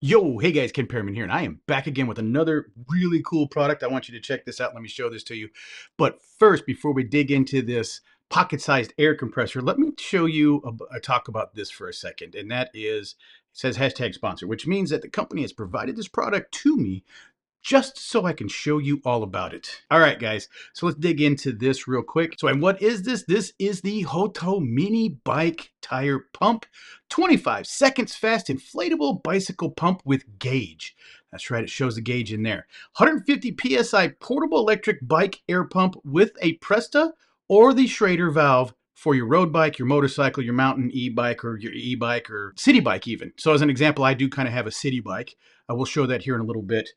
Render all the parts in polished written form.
Yo, hey guys, Ken Perriman here, and I am back again with another really cool product. I want you to check this out. Let me show this to you. But first, before we dig into this pocket-sized air compressor, let me show you talk about this for a second. And that is, it says hashtag sponsor, which means that the company has provided this product to me just so I can show you all about it. All right, guys, so let's dig into this real quick. So, and what is this? This is the Hoto Mini Bike Tire Pump, 25 seconds fast inflatable bicycle pump with gauge. That's right, it shows the gauge in there. 150 PSI portable electric bike air pump with a Presta or the Schrader valve for your road bike, your motorcycle, your mountain e-bike, or your e-bike, or city bike even. So as an example, I do kind of have a city bike. I will show that here in a little bit,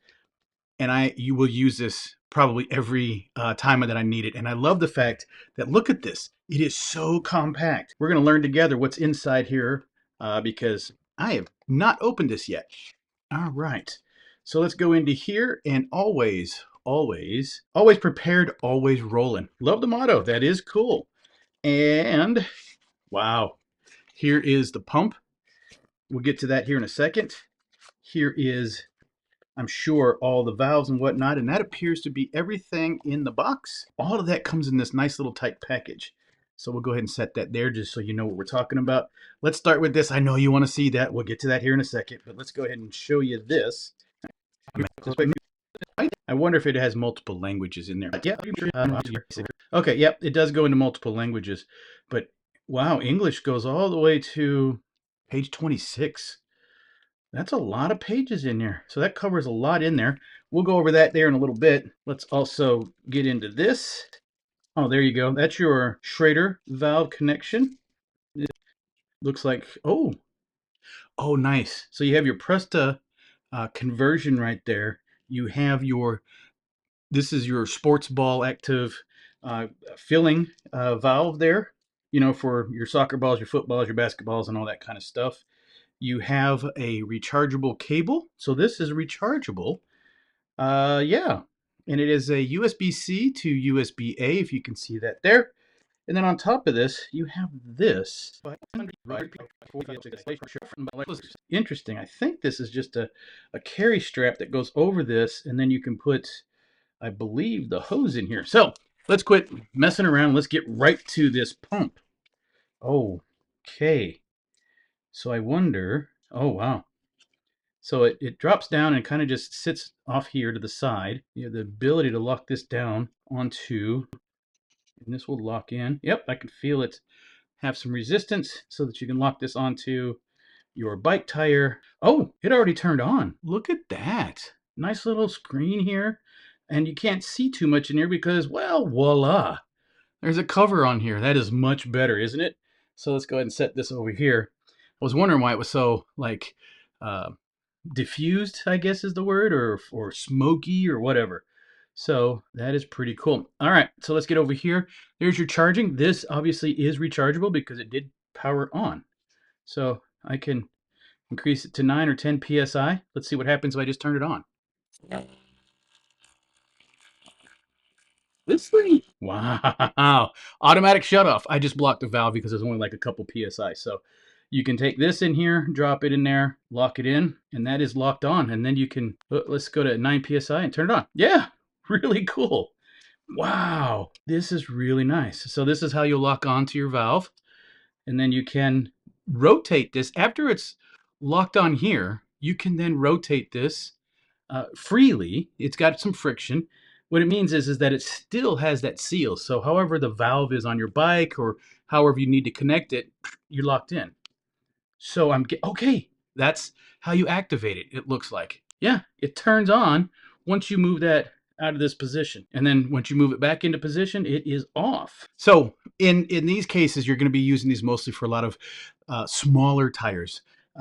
and you will use this probably every time that I need it. And I love the fact that, look at this, it is so compact. We're going to learn together what's inside here because I have not opened this yet. All right, so let's go into here, and always prepared, always rolling. Love the motto. That is cool. And wow, here is the pump. We'll get to that here in a second. Here is, I'm sure, all the valves and whatnot, and that appears to be everything in the box. All of that comes in this nice little tight package. So we'll go ahead and set that there just so you know what we're talking about. Let's start with this. I know you want to see that. We'll get to that here in a second, but let's go ahead and show you this. I wonder if it has multiple languages in there. Yeah. Okay, yep, it does go into multiple languages, but wow, English goes all the way to page 26. That's a lot of pages in there. So that covers a lot in there. We'll go over that there in a little bit. Let's also get into this. Oh, there you go. That's your Schrader valve connection. It looks like, oh, nice. So you have your Presta conversion right there. You have your, this is your sports ball active filling valve there, you know, for your soccer balls, your footballs, your basketballs, and all that kind of stuff. You have a rechargeable cable. So this is rechargeable. Yeah. And it is a USB-C to USB-A, if you can see that there. And then on top of this, you have this. Interesting. I think this is just a carry strap that goes over this, and then you can put, I believe, the hose in here. So let's quit messing around. Let's get right to this pump. Okay. So I wonder, oh wow. So it drops down and kind of just sits off here to the side. You have the ability to lock this down onto, and this will lock in. Yep, I can feel it have some resistance so that you can lock this onto your bike tire. Oh, it already turned on. Look at that. Nice little screen here. And you can't see too much in here because, well, voila. There's a cover on here. That is much better, isn't it? So let's go ahead and set this over here. I was wondering why it was so, like, diffused, I guess is the word, or smoky or whatever. So that is pretty cool. All right, so let's get over here. There's your charging. This obviously is rechargeable because it did power on. So I can increase it to 9 or 10 psi. Let's see what happens if I just turn it on. This thing, wow, automatic shut off. I just blocked the valve because there's only like a couple psi. So you can take this in here, drop it in there, lock it in, and that is locked on. And then you can, let's go to 9 psi and turn it on. Yeah, really cool. Wow, this is really nice. So this is how you'll lock onto your valve, and then you can rotate this after it's locked on here. You can then rotate this freely. It's got some friction. What it means is that it still has that seal. So however the valve is on your bike or however you need to connect it, you're locked in. So okay, that's how you activate it, it looks like. Yeah, it turns on once you move that out of this position. And then once you move it back into position, it is off. So in these cases, you're going to be using these mostly for a lot of smaller tires.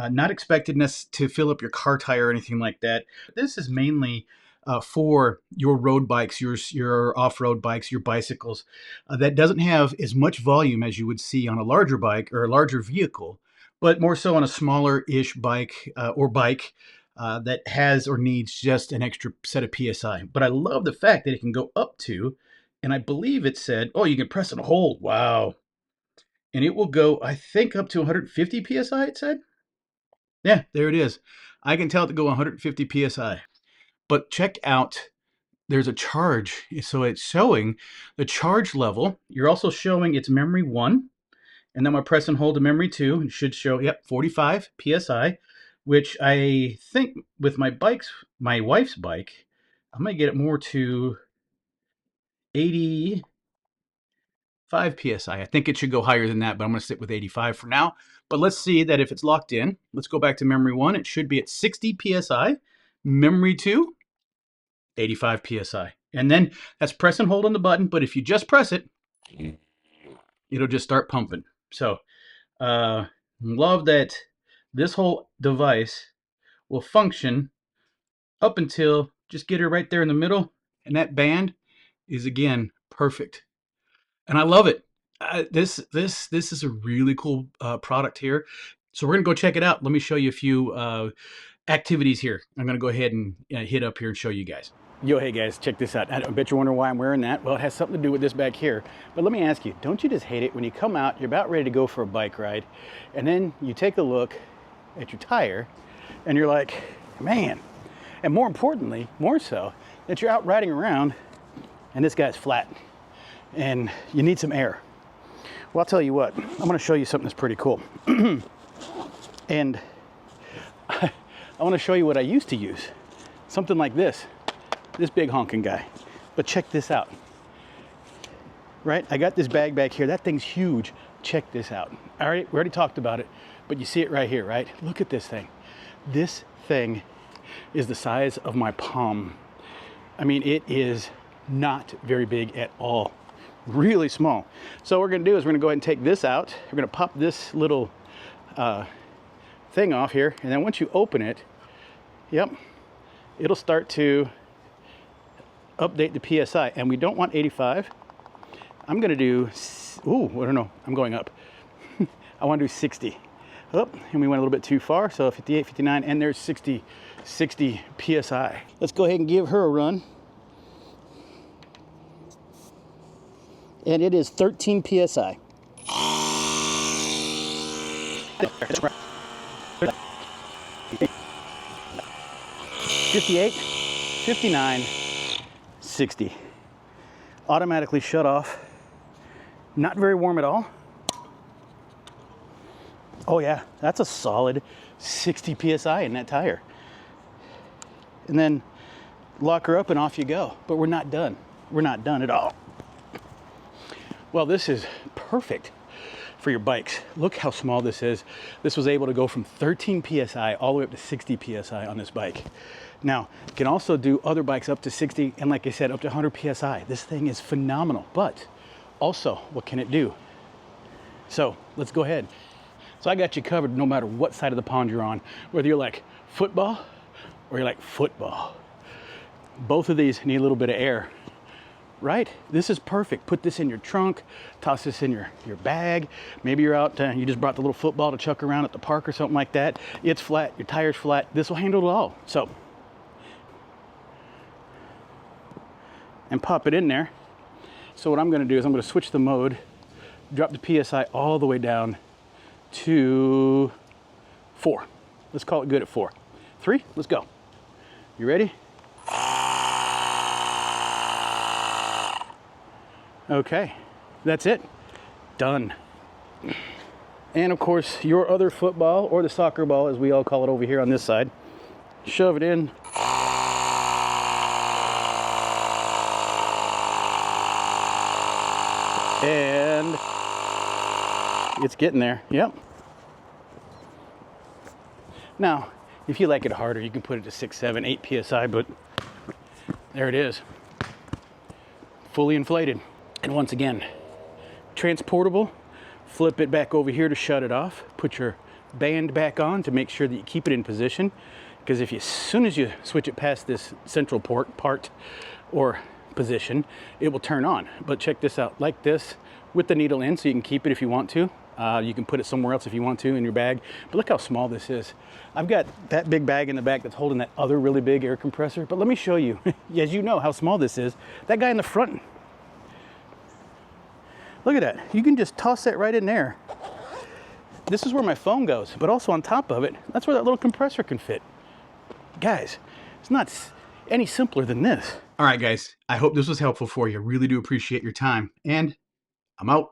Not expected to fill up your car tire or anything like that. This is mainly for your road bikes, your off-road bikes, your bicycles, that doesn't have as much volume as you would see on a larger bike or a larger vehicle, but more so on a smaller-ish bike or bike that has or needs just an extra set of PSI. But I love the fact that it can go up to, and I believe it said, oh, you can press and hold. Wow. And it will go, I think, up to 150 PSI, it said. Yeah, there it is. I can tell it to go 150 psi. But check out, there's a charge. So it's showing the charge level. You're also showing it's memory 1. And then I'm going to press and hold to memory 2. It should show, yep, 45 psi, which I think with my wife's bike, I might get it more to 85 psi. I think it should go higher than that, but I'm going to sit with 85 for now. But let's see that if it's locked in. Let's go back to memory 1. It should be at 60 psi. Memory 2, 85 psi. And then that's press and hold on the button. But if you just press it, it'll just start pumping. So love that this whole device will function up until just get her right there in the middle. And that band is, again, perfect. And I love it. This is a really cool product here. So we're going to go check it out. Let me show you a few activities here. I'm going to go ahead and hit up here and show you guys. Yo, hey guys, check this out. I bet you're wondering why I'm wearing that. Well, it has something to do with this back here. But let me ask you, don't you just hate it when you come out, you're about ready to go for a bike ride, and then you take a look at your tire, and you're like, man, and more importantly, more so, that you're out riding around, and this guy's flat, and you need some air. Well, I'll tell you what, I'm going to show you something that's pretty cool. And I want to show you what I used to use. Something like this big honking guy. But check this out. Right? I got this bag back here. That thing's huge. Check this out. All right, we already talked about it, but you see it right here, right? Look at this thing. This thing is the size of my palm. I mean, it is not very big at all. Really small. So what we're going to do is we're going to go ahead and take this out. We're going to pop this little thing off here, and then once you open it, yep, it'll start to update the PSI, and we don't want 85. I'm going to do, ooh, I don't know, I'm going up. I want to do 60. Oh, and we went a little bit too far, so 58, 59, and there's 60 PSI. Let's go ahead and give her a run. And it is 13 PSI. 58, 59, 60. Automatically shut off. Not very warm at all. Oh yeah, that's a solid 60 PSI in that tire. And then lock her up and off you go. But we're not done. We're not done at all. Well, this is perfect for your bikes. Look how small this is. This was able to go from 13 PSI all the way up to 60 PSI on this bike. Now, you can also do other bikes up to 60, and like I said, up to 100 PSI. This thing is phenomenal, but also, what can it do? So, let's go ahead. So I got you covered no matter what side of the pond you're on, whether you're like football or you're like football. Both of these need a little bit of air, right? This is perfect. Put this in your trunk, toss this in your bag. Maybe you're out, you just brought the little football to chuck around at the park or something like that. It's flat, your tire's flat. This will handle it all. So, and pop it in there. So what I'm going to do is I'm going to switch the mode, drop the PSI all the way down to 4. Let's call it good at 4. 3, let's go. You ready? Okay, that's it. Done. And of course, your other football, or the soccer ball as we all call it over here on this side, shove it in. And it's getting there. Yep. Now, if you like it harder, you can put it to 6, 7, 8 PSI, but there it is. Fully inflated. And once again, transportable. Flip it back over here to shut it off. Put your band back on to make sure that you keep it in position. Because if you, as soon as you switch it past this central part or position, it will turn on. But check this out, like this, with the needle in, so you can keep it if you want to. You can put it somewhere else if you want to in your bag. But look how small this is. I've got that big bag in the back that's holding that other really big air compressor. But let me show you, as you know how small this is. That guy in the front, look at that. You can just toss that right in there. This is where my phone goes, but also on top of it, that's where that little compressor can fit. guys, it's not any simpler than this. All right, guys, I hope this was helpful for you. Really do appreciate your time, and I'm out.